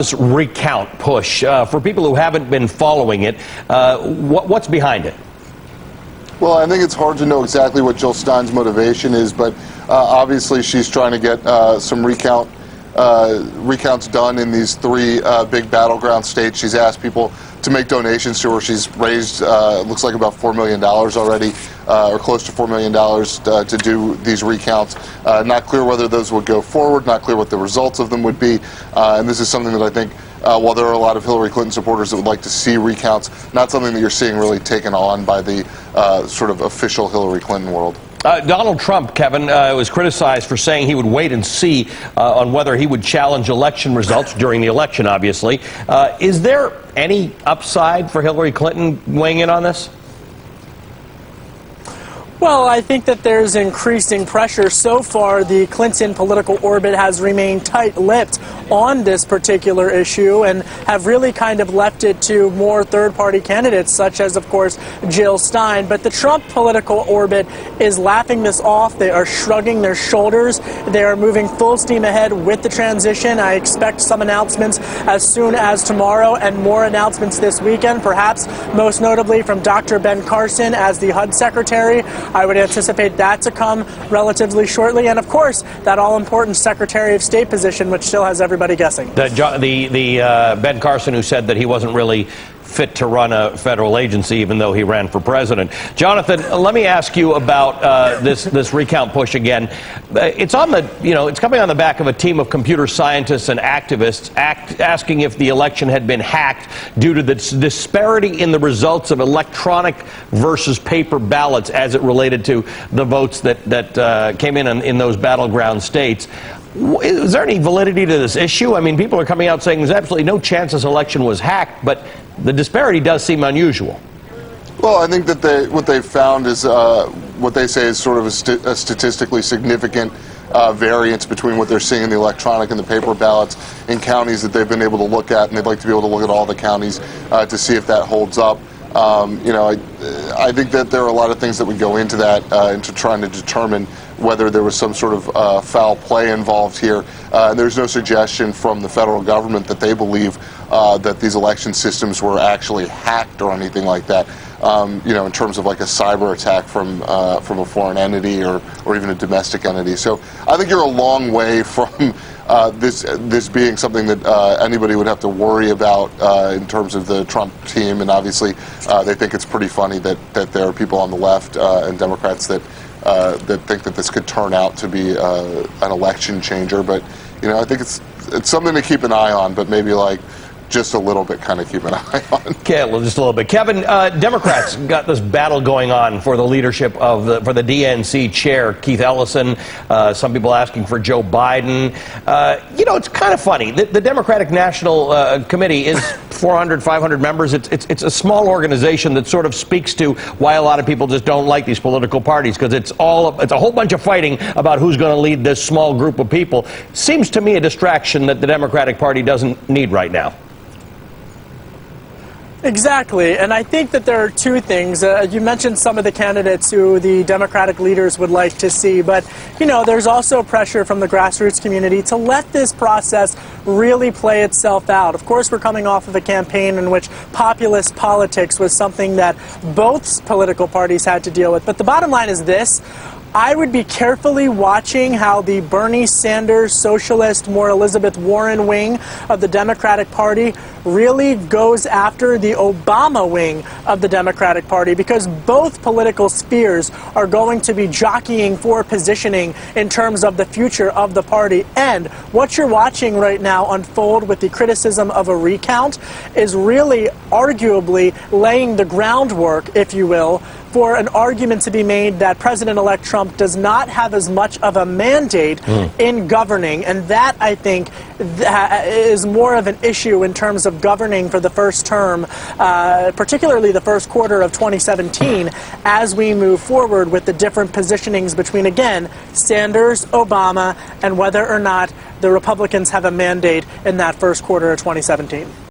This recount push, for people who haven't been following it, what's behind it? Well, I think it's hard to know exactly what Jill Stein's motivation is, but obviously she's trying to get some recounts done in these three big battleground states. She's asked people to make donations to her. She's raised, looks like about $4 million already, or close to $4 million to do these recounts. Not clear whether those would go forward, not clear what the results of them would be. And this is something that I think, while there are a lot of Hillary Clinton supporters that would like to see recounts, not something that you're seeing really taken on by the sort of official Hillary Clinton world. Donald Trump, Kevin, was criticized for saying he would wait and see on whether he would challenge election results during the election, obviously. Is there any upside for Hillary Clinton weighing in on this? Well, I think that there's increasing pressure. So far, the Clinton political orbit has remained tight-lipped on this particular issue and have really kind of left it to more third-party candidates, such as, of course, Jill Stein. But the Trump political orbit is laughing this off. They are shrugging their shoulders. They are moving full steam ahead with the transition. I expect some announcements as soon as tomorrow and more announcements this weekend, perhaps most notably from Dr. Ben Carson as the HUD secretary. I would anticipate that to come relatively shortly. And, of course, that all-important Secretary of State position, which still has everybody guessing. The Ben Carson, who said that he wasn't really fit to run a federal agency, even though he ran for president. Jonathan, let me ask you about this recount push again. It's on the, it's coming on the back of a team of computer scientists and activists asking if the election had been hacked due to the disparity in the results of electronic versus paper ballots as it related to the votes that came in those battleground states. Is there any validity to this issue? I mean, people are coming out saying there's absolutely no chance this election was hacked, but the disparity does seem unusual. Well, I think that what they've found is what they say is sort of a statistically significant variance between what they're seeing in the electronic and the paper ballots in counties that they've been able to look at, and they'd like to be able to look at all the counties to see if that holds up. I think that there are a lot of things that would go into that, into trying to determine whether there was some sort of foul play involved here. There's no suggestion from the federal government that they believe that these election systems were actually hacked or anything like that. In terms of like a cyber attack from a foreign entity or even a domestic entity. So I think you're a long way from this being something that anybody would have to worry about in terms of the Trump team. And obviously, they think it's pretty funny that there are people on the left and Democrats that think that this could turn out to be an election changer. But I think it's something to keep an eye on. But maybe like just a little bit, kind of keep an eye on. Okay, well, just a little bit. Kevin, Democrats got this battle going on for the leadership of for the DNC chair, Keith Ellison. Some people asking for Joe Biden. It's kind of funny. The Democratic National Committee is 400, 500 members. It's a small organization that sort of speaks to why a lot of people just don't like these political parties, because it's a whole bunch of fighting about who's going to lead this small group of people. Seems to me a distraction that the Democratic Party doesn't need right now. Exactly, and I think that there are two things. You mentioned some of the candidates who the Democratic leaders would like to see, but, there's also pressure from the grassroots community to let this process really play itself out. Of course, we're coming off of a campaign in which populist politics was something that both political parties had to deal with. But the bottom line is this. I would be carefully watching how the Bernie Sanders socialist, more Elizabeth Warren wing of the Democratic Party really goes after the Obama wing of the Democratic Party, because both political spheres are going to be jockeying for positioning in terms of the future of the party. And what you're watching right now unfold with the criticism of a recount is really arguably laying the groundwork, if you will, for an argument to be made that President-elect Trump does not have as much of a mandate in governing. And that, I think, is more of an issue in terms of governing for the first term, particularly the first quarter of 2017, as we move forward with the different positionings between, again, Sanders, Obama, and whether or not the Republicans have a mandate in that first quarter of 2017.